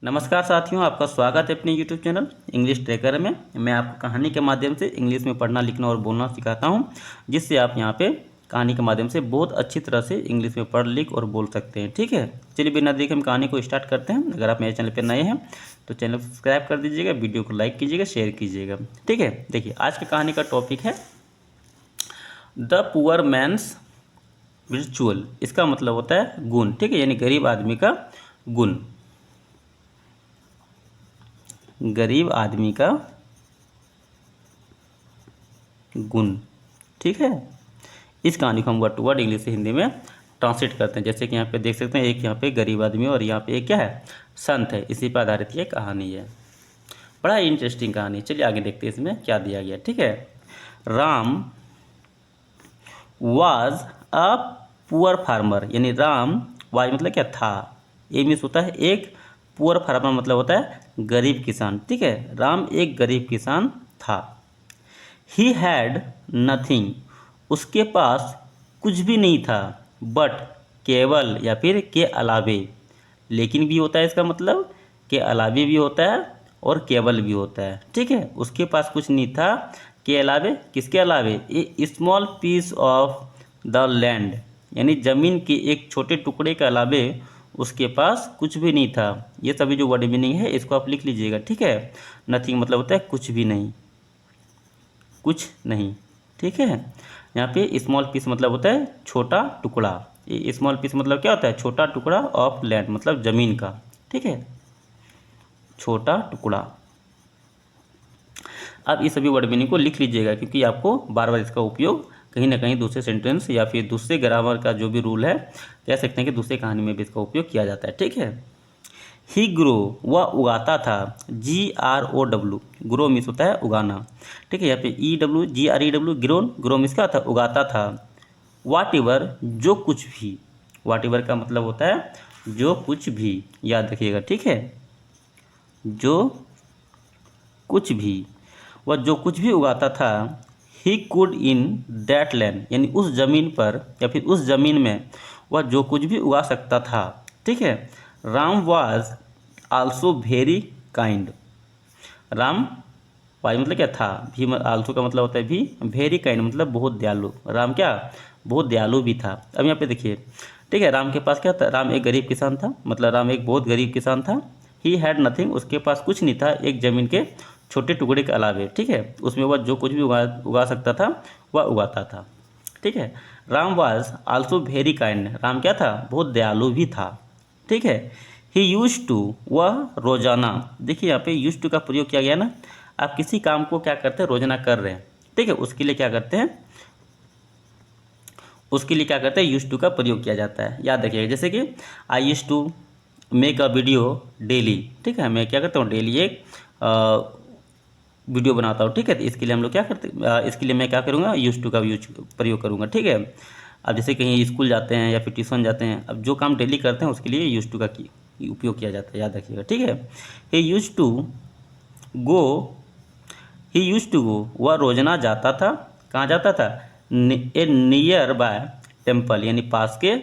नमस्कार साथियों, आपका स्वागत है अपने YouTube चैनल इंग्लिश ट्रैकर में। मैं आपको कहानी के माध्यम से इंग्लिश में पढ़ना, लिखना और बोलना सिखाता हूं, जिससे आप यहां पे कहानी के माध्यम से बहुत अच्छी तरह से इंग्लिश में पढ़, लिख और बोल सकते हैं। ठीक है, चलिए बिना देखे हम कहानी को स्टार्ट करते हैं। अगर आप मेरे चैनल पर नए हैं तो चैनल को सब्सक्राइब कर दीजिएगा, वीडियो को लाइक कीजिएगा, शेयर कीजिएगा। ठीक है, देखिए आज की कहानी का टॉपिक है द पुअर मैन्स विर्चुअल। इसका मतलब होता है गुण। ठीक है, यानी गरीब आदमी का गुण, गरीब आदमी का गुण। ठीक है, इस कहानी को हम वर्ड टू वर्ड इंग्लिश से हिंदी में ट्रांसलेट करते हैं। जैसे कि यहाँ पे देख सकते हैं, एक यहाँ पे गरीब आदमी और यहाँ पे एक क्या है, संत है। इसी पर आधारित ये कहानी है। बड़ा इंटरेस्टिंग कहानी। चलिए आगे देखते हैं इसमें क्या दिया गया। ठीक है, Ram was a poor farmer, यानी राम वाज मतलब क्या था, ए मीन्स होता है एक, पुअर फार्मर मतलब होता है गरीब किसान। ठीक है, राम एक गरीब किसान था। ही हैड नथिंग, उसके पास कुछ भी नहीं था, बट केवल या फिर के अलावे, लेकिन भी होता है इसका मतलब, के अलावे भी होता है और केवल भी होता है। ठीक है, उसके पास कुछ नहीं था, के अलावे, किसके अलावे, a small piece of the land, यानी ज़मीन के एक छोटे टुकड़े के अलावे उसके पास कुछ भी नहीं था। ये सभी जो वर्ड मीनिंग है इसको आप लिख लीजिएगा। ठीक है, नथिंग मतलब होता है कुछ भी नहीं, कुछ नहीं। ठीक है, यहाँ पे स्मॉल पीस मतलब होता है छोटा टुकड़ा। ये स्मॉल पीस मतलब क्या होता है, छोटा टुकड़ा ऑफ लैंड मतलब ज़मीन का। ठीक है, छोटा टुकड़ा। अब इस सभी वर्ड मीनिंग को लिख लीजिएगा, क्योंकि आपको बार बार इसका उपयोग कहीं ना कहीं दूसरे सेंटेंस या फिर दूसरे ग्रामर का जो भी रूल है, कह सकते हैं कि दूसरे कहानी में भी इसका उपयोग किया जाता है। ठीक है, ही ग्रो, वह उगाता था, GROW, ग्रो मीन्स होता है उगाना। ठीक है, यहाँ पे GREW, ग्रोन, ग्रो मीन्स क्या होता है उगाता था। वाट एवर, जो कुछ भी, वाट एवर का मतलब होता है जो कुछ भी, याद रखिएगा। ठीक है, जो कुछ भी, वह जो कुछ भी उगाता था। He could in that land, यानी उस ज़मीन पर या फिर उस ज़मीन में वह जो कुछ भी उगा सकता था। ठीक है, Ram was also very kind, Ram was मतलब क्या था, भी आल्सो का मतलब होता है भी, वेरी काइंड मतलब बहुत दयालु। राम क्या, बहुत दयालु भी था। अब यहाँ पे देखिए, ठीक है, राम के पास क्या था, राम एक गरीब किसान था, मतलब राम एक बहुत गरीब किसान था। ही हैड नथिंग, उसके पास कुछ नहीं था एक ज़मीन के छोटे टुकड़े के अलावे। ठीक है, उसमें वह जो कुछ भी उगा सकता था वह उगाता था। ठीक है, Ram was also very kind, Ram क्या था, बहुत दयालु भी था। ठीक है, ही यूज टू, वह रोजाना, देखिए यहाँ पे यूज टू का प्रयोग किया गया ना, आप किसी काम को क्या करते हैं, रोजाना कर रहे हैं। ठीक है, उसके लिए क्या करते हैं, उसके लिए क्या करते हैं, यूज टू का प्रयोग किया जाता है। याद रखिएगा, जैसे कि I use to make a video daily. ठीक है, मैं क्या करता हूँ, डेली एक वीडियो बनाता हूँ। ठीक है, तो इसके लिए हम लोग क्या करते हैं, इसके लिए मैं क्या करूँगा, यूज टू का प्रयोग करूँगा। ठीक है, अब जैसे कहीं स्कूल जाते हैं या फिर ट्यूशन जाते हैं, अब जो काम डेली करते हैं उसके लिए यूज टू का उपयोग किया जाता है, याद रखिएगा। ठीक है, he use to go, he use to go, वह रोजाना जाता था, कहाँ जाता था, ए नियर बाय टेम्पल, यानी पास के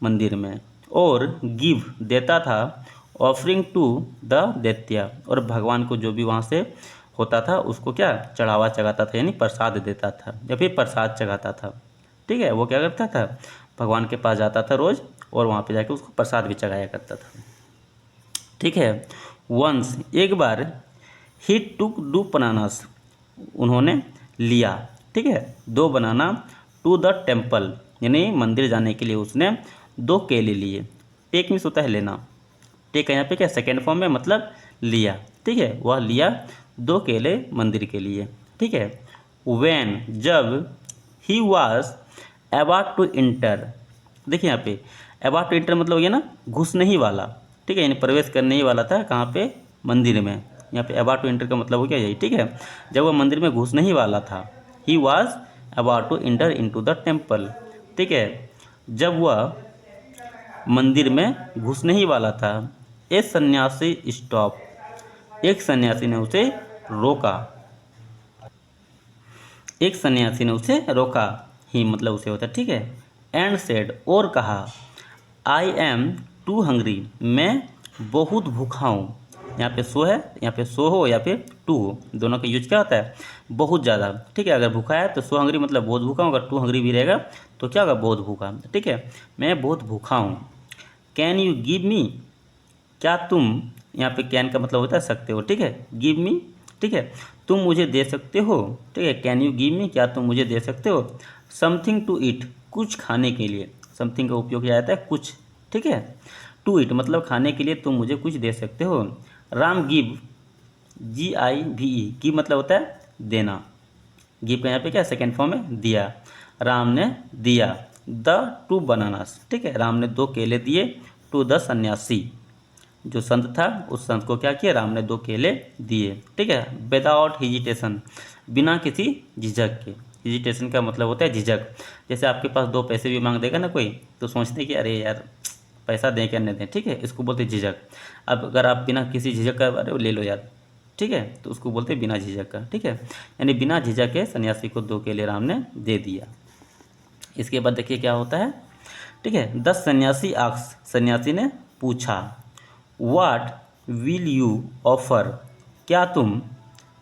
मंदिर में, और गिव, देता था, ऑफरिंग टू द दैत्य, और भगवान को जो भी वहाँ से होता था उसको क्या, चढ़ावा चढ़ाता था, यानी प्रसाद देता था या फिर प्रसाद चढ़ाता था। ठीक है, वो क्या करता था, भगवान के पास जाता था रोज़ और वहाँ पे जाके उसको प्रसाद भी चढ़ाया करता था। ठीक है, वंस, एक बार, ही टुक 2 बनानास, उन्होंने लिया। ठीक है, 2 बनाना, टू द टेम्पल, यानी मंदिर जाने के लिए उसने 2 केले लिए। टेक मीन्स होता है लेना, टेक यहाँ पे क्या सेकेंड फॉर्म में मतलब लिया। ठीक है, वह लिया 2 केले मंदिर के लिए। ठीक है, वैन, जब, he was about to enter, देखिए यहाँ पे अबाउट टू इंटर मतलब हो गया ना घुसने ही वाला। ठीक है, यानी प्रवेश करने ही वाला था, कहाँ पे, मंदिर में। यहाँ पे अबाउट टू इंटर का मतलब हो गया यही। ठीक है, जब वह मंदिर में घुसने ही वाला था, he was about to enter into the temple. ठीक है, जब वह मंदिर में घुसने ही वाला था, ए सन्यासी स्टॉप, एक सन्यासी ने उसे रोका, एक सन्यासी ने उसे रोका, ही मतलब उसे होता है। ठीक है, एंड सेड, और कहा, आई एम टू हंग्री, मैं बहुत भूखा हूँ। यहाँ पे सो है, यहाँ पे सो हो या फिर टू हो, दोनों का यूज क्या होता है? बहुत ज़्यादा। ठीक है, अगर भूखा है तो सो हंग्री मतलब बहुत भूखा हूँ, अगर टू हंग्री भी रहेगा तो क्या होगा? बहुत भूखा। ठीक है, मैं बहुत भूखा हूँ। कैन यू गिव मी, क्या तुम, यहाँ पे कैन का मतलब होता है सकते हो। ठीक है, गिव मी, ठीक है, तुम मुझे दे सकते हो। ठीक है, कैन यू गिव मी, क्या तुम मुझे दे सकते हो। समथिंग टू ईट, कुछ खाने के लिए। समथिंग का उपयोग किया जाता है कुछ। ठीक है, टू ईट मतलब खाने के लिए तुम मुझे कुछ दे सकते हो। राम गिव, GIVE, गिव मतलब होता है देना। गिव का यहाँ पे क्या सेकेंड फॉर्म है? दिया। राम ने दिया द टू बनानास। ठीक है, राम ने 2 केले दिए टू द सन्यासी, जो संत था उस संत को क्या किया? राम ने 2 केले दिए। ठीक है, विदाउट हिजिटेशन, बिना किसी झिझक के। हिजिटेशन का मतलब होता है झिझक। जैसे आपके पास 2 पैसे भी मांग देगा ना कोई, तो सोचते कि अरे यार पैसा दें क्या नहीं दें। ठीक है, इसको बोलते झिझक। अब अगर आप बिना किसी झिझक का अरे ले लो यार, ठीक है, तो उसको बोलते बिना झिझक का। ठीक है, यानी बिना झिझक के सन्यासी को 2 केले राम ने दे दिया। इसके बाद देखिए क्या होता है। ठीक है, 10 सन्यासी आक्स, सन्यासी ने पूछा। व्हाट विल यू ऑफर, क्या तुम,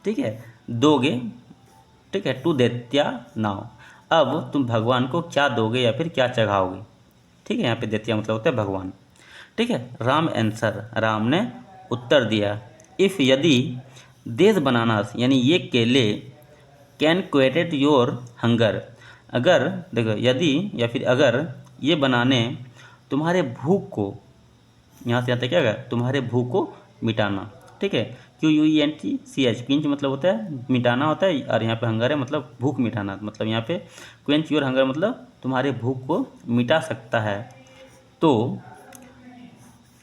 ठीक है, दोगे। ठीक है, टू दैत्या नाउ, अब तुम भगवान को क्या दोगे या फिर क्या चढ़ाओगे। ठीक है, यहाँ पे दैत्या मतलब होता है भगवान। ठीक है, राम आंसर, राम ने उत्तर दिया। इफ़ यदि, देश बनानास यानी ये केले, कैन क्वेटेड योर हंगर, अगर देखो यदि या फिर अगर ये बनाने तुम्हारे भूख को, यहाँ से आता है क्या होगा? तुम्हारे भूख को मिटाना। ठीक है, QUENCH, क्विंच मतलब होता है मिटाना होता है, और यहाँ पे हंगर है मतलब भूख मिटाना। मतलब यहाँ पे क्वेंच योर हंगर मतलब तुम्हारे भूख को मिटा सकता है। तो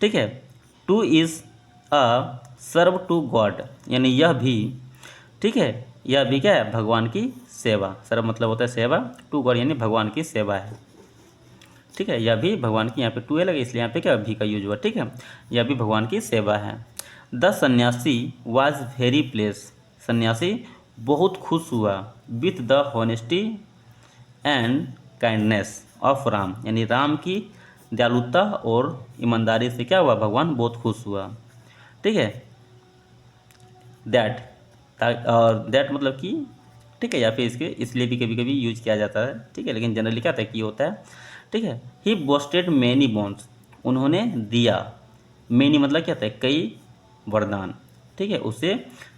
ठीक है, to is a serve to God, यानी यह भी, ठीक है, यह भी क्या है? भगवान की सेवा। सर्व मतलब होता है सेवा, टू गॉड यानी भगवान की सेवा है। ठीक है, यह भी भगवान की, यहाँ पे टू ए लगे इसलिए यहाँ पे क्या भी का यूज हुआ। ठीक है, यह भी भगवान की सेवा है। द सन्यासी वॉज वेरी प्लेस, सन्यासी बहुत खुश हुआ with the honesty and kindness of Ram, यानी राम की दयालुता और ईमानदारी से क्या हुआ? भगवान बहुत खुश हुआ। ठीक है, दैट, और दैट मतलब कि, ठीक है, या फिर इसके इसलिए भी कभी कभी यूज किया जाता है। ठीक है, लेकिन जनरली क्या होता है कि होता है। ठीक है, ही बोस्टेड मैनी बोन्स, उन्होंने दिया। मैनी मतलब क्या होता है? कई वरदान। ठीक है, उसे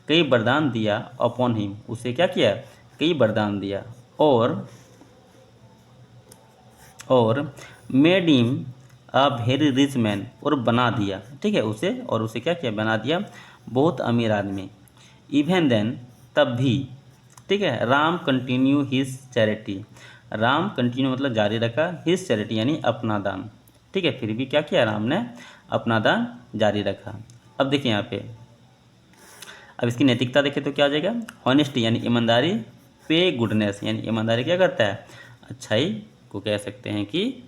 कई वरदान दिया। अपॉन हिम, उसे क्या किया? कई वरदान दिया। और made him a very rich man, और बना दिया। ठीक है, उसे, और उसे क्या किया? बना दिया बहुत अमीर आदमी। इवन देन, तब भी। ठीक है, Ram continue his charity, Ram continue मतलब जारी रखा, हिज चैरिटी यानी अपना दान। ठीक है, फिर भी क्या किया? राम ने अपना दान जारी रखा। अब देखिए यहाँ पे, अब इसकी नैतिकता देखें तो क्या आ जाएगा? ऑनेस्टी यानी ईमानदारी, पे गुडनेस यानी ईमानदारी क्या करता है? अच्छाई को कह सकते हैं कि